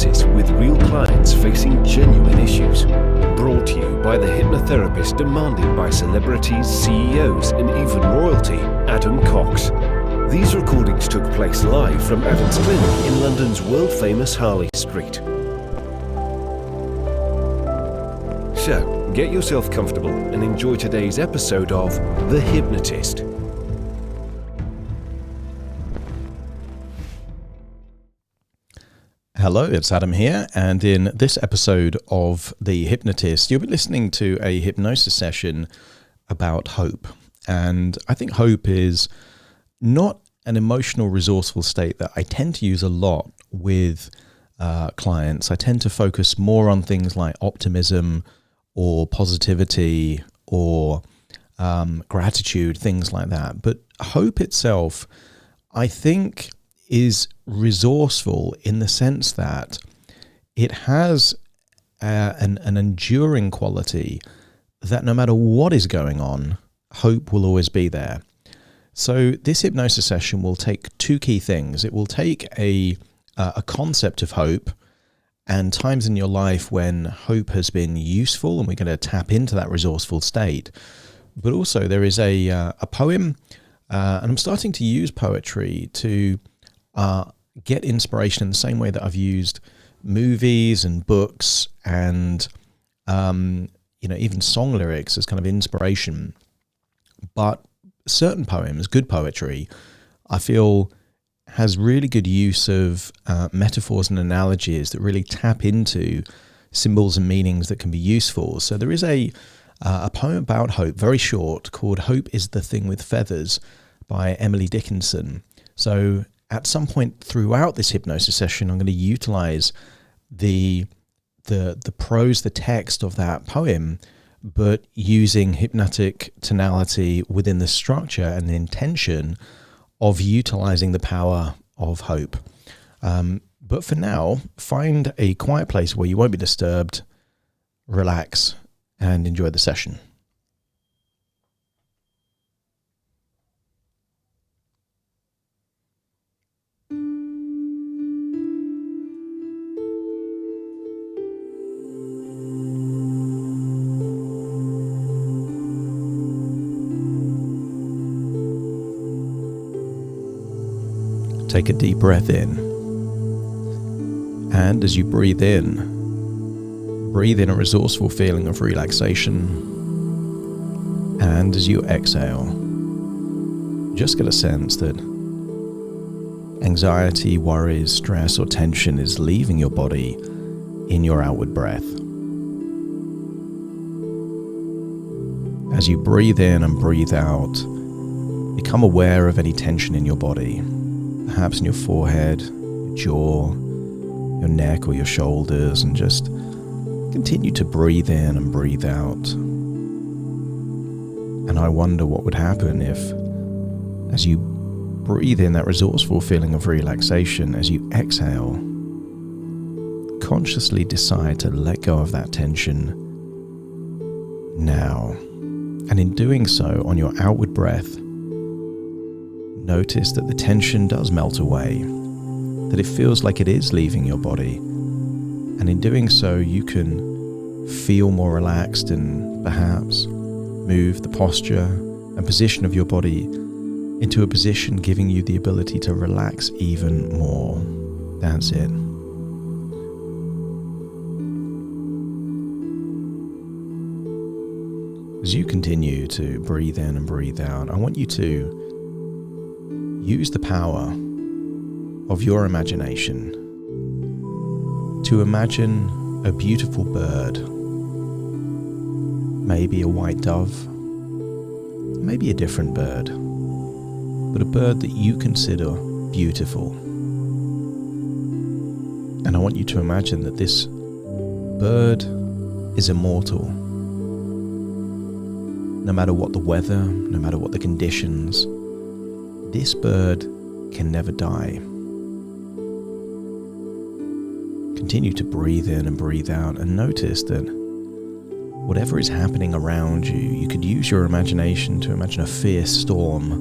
Hypnosis with real clients facing genuine issues. Brought to you by the hypnotherapist demanded by celebrities, CEOs, and even royalty, Adam Cox. These recordings took place live from Adam's clinic in London's world-famous Harley Street. So, get yourself comfortable and enjoy today's episode of The Hypnotist. Hello, it's Adam here, and in this episode of The Hypnotist, you'll be listening to a hypnosis session about hope. And I think hope is not an emotional resourceful state that I tend to use a lot with clients. I tend to focus more on things like optimism or positivity or gratitude, things like that. But hope itself, I think, is resourceful in the sense that it has an enduring quality that no matter what is going on, hope will always be there. So this hypnosis session will take two key things. It will take a concept of hope and times in your life when hope has been useful, and we're going to tap into that resourceful state. But also there is a poem, and I'm starting to use poetry to get inspiration in the same way that I've used movies and books and even song lyrics as kind of inspiration. But certain poems, good poetry, I feel has really good use of metaphors and analogies that really tap into symbols and meanings that can be useful. So there is a poem about hope, very short, called "Hope is the Thing with Feathers" by Emily Dickinson. So at some point throughout this hypnosis session, I'm going to utilize the prose, the text of that poem, but using hypnotic tonality within the structure and the intention of utilizing the power of hope. But for now, find a quiet place where you won't be disturbed, relax, and enjoy the session. Take a deep breath in, and as you breathe in a resourceful feeling of relaxation, and as you exhale, just get a sense that anxiety, worries, stress or tension is leaving your body in your outward breath. As you breathe in and breathe out, become aware of any tension in your body. Perhaps in your forehead, your jaw, your neck or your shoulders, and just continue to breathe in and breathe out. And I wonder what would happen if, as you breathe in that resourceful feeling of relaxation, as you exhale, consciously decide to let go of that tension now. And in doing so, on your outward breath, notice that the tension does melt away, that it feels like it is leaving your body. And in doing so, you can feel more relaxed and perhaps move the posture and position of your body into a position giving you the ability to relax even more. That's it. As you continue to breathe in and breathe out, I want you to use the power of your imagination to imagine a beautiful bird, maybe a white dove, maybe a different bird, but a bird that you consider beautiful. And I want you to imagine that this bird is immortal. No matter what the weather, no matter what the conditions, this bird can never die. Continue to breathe in and breathe out and notice that whatever is happening around you, you could use your imagination to imagine a fierce storm,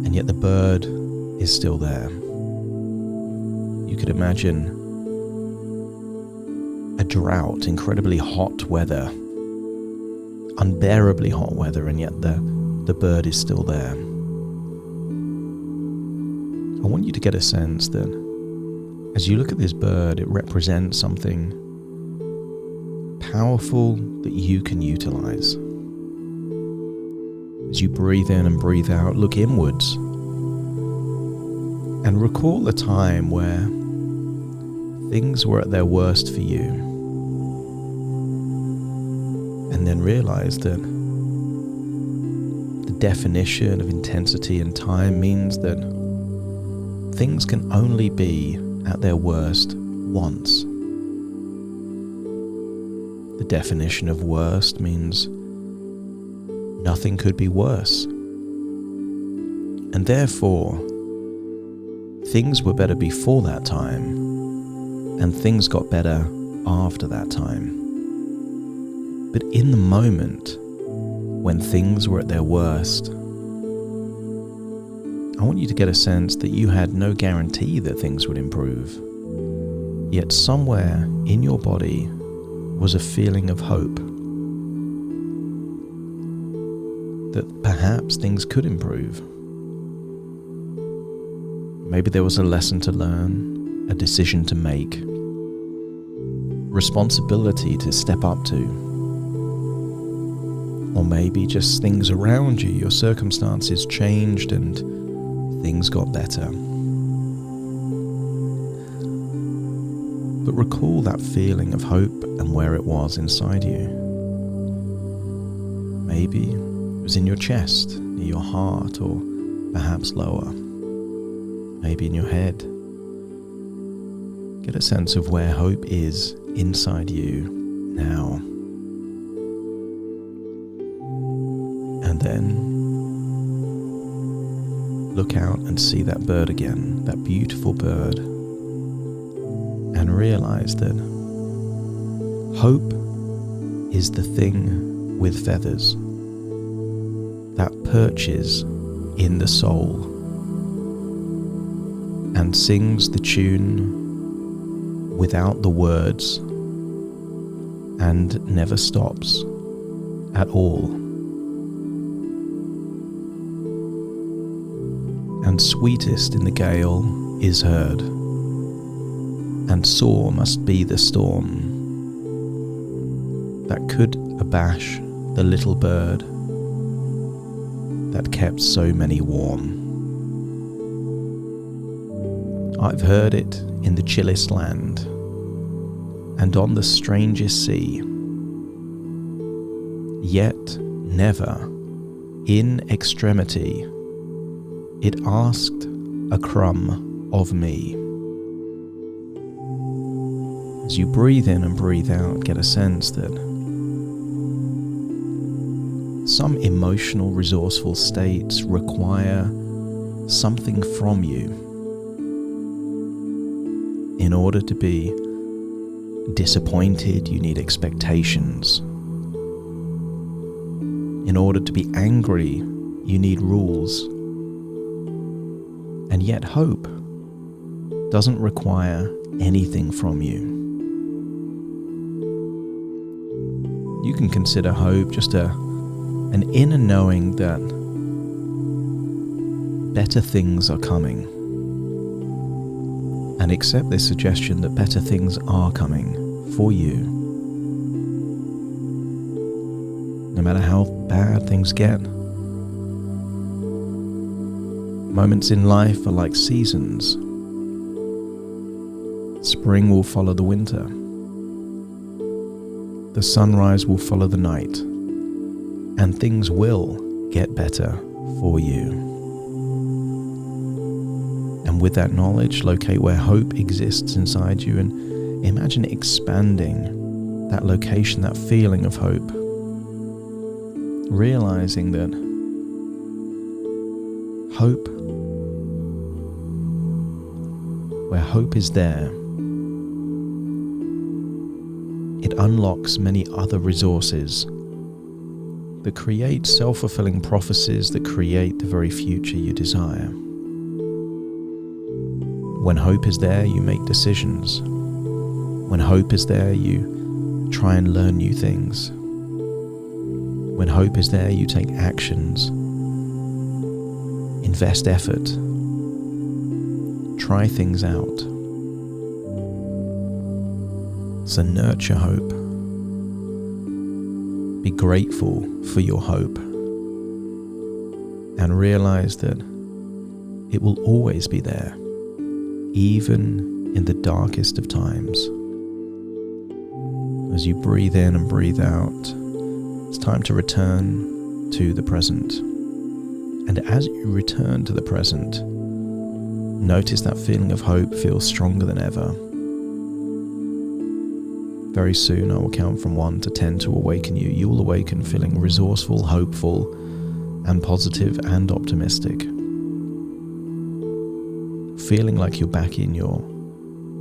and yet the bird is still there. You could imagine a drought, incredibly hot weather, unbearably hot weather, and yet the bird is still there. I want you to get a sense that as you look at this bird, it represents something powerful that you can utilize. As you breathe in and breathe out, look inwards and recall a time where things were at their worst for you. And then realize that the definition of intensity and time means that things can only be at their worst once. The definition of worst means nothing could be worse. And therefore, things were better before that time, and things got better after that time. But in the moment when things were at their worst, I want you to get a sense that you had no guarantee that things would improve. Yet somewhere in your body was a feeling of hope that perhaps things could improve. Maybe there was a lesson to learn, a decision to make, responsibility to step up to, or maybe just things around you, your circumstances changed and things got better. But recall that feeling of hope and where it was inside you. Maybe it was in your chest, near your heart, or perhaps lower. Maybe in your head. Get a sense of where hope is inside you now. And then look out and see that bird again, that beautiful bird, and realize that hope is the thing with feathers that perches in the soul and sings the tune without the words and never stops at all. And sweetest in the gale is heard, and sore must be the storm that could abash the little bird that kept so many warm. I've heard it in the chillest land and on the strangest sea, yet never in extremity it asked a crumb of me. As you breathe in and breathe out, get a sense that some emotional, resourceful states require something from you in order to be disappointed. You need expectations. In order to be angry, you need rules. And yet hope doesn't require anything from you. You can consider hope just an inner knowing that better things are coming. And accept this suggestion that better things are coming for you. No matter how bad things get. Moments in life are like seasons. Spring will follow the winter. The sunrise will follow the night. And things will get better for you. And with that knowledge, locate where hope exists inside you and imagine expanding that location, that feeling of hope. Realizing that hope, where hope is there, it unlocks many other resources that create self-fulfilling prophecies that create the very future you desire. When hope is there, you make decisions. When hope is there, you try and learn new things. When hope is there, you take actions, invest effort, try things out. So nurture hope. Be grateful for your hope and realize that it will always be there, even in the darkest of times. As you breathe in and breathe out, it's time to return to the present. And as you return to the present, notice that feeling of hope feels stronger than ever. Very soon I will count from 1 to 10 to awaken you. You will awaken feeling resourceful, hopeful, and positive and optimistic. Feeling like you're back in your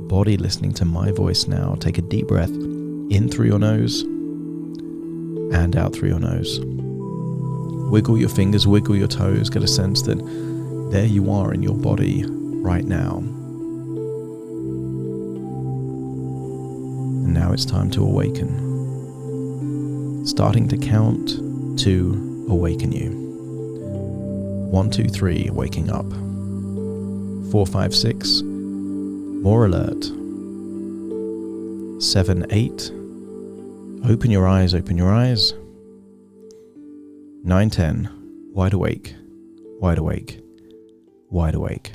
body, listening to my voice now. Take a deep breath in through your nose and out through your nose. Wiggle your fingers, wiggle your toes, get a sense that there you are in your body right now. And now it's time to awaken. Starting to count to awaken you. 1, 2, 3, waking up. 4, 5, 6, more alert. 7, 8, open your eyes, open your eyes. 9, 10, wide awake, wide awake, wide awake.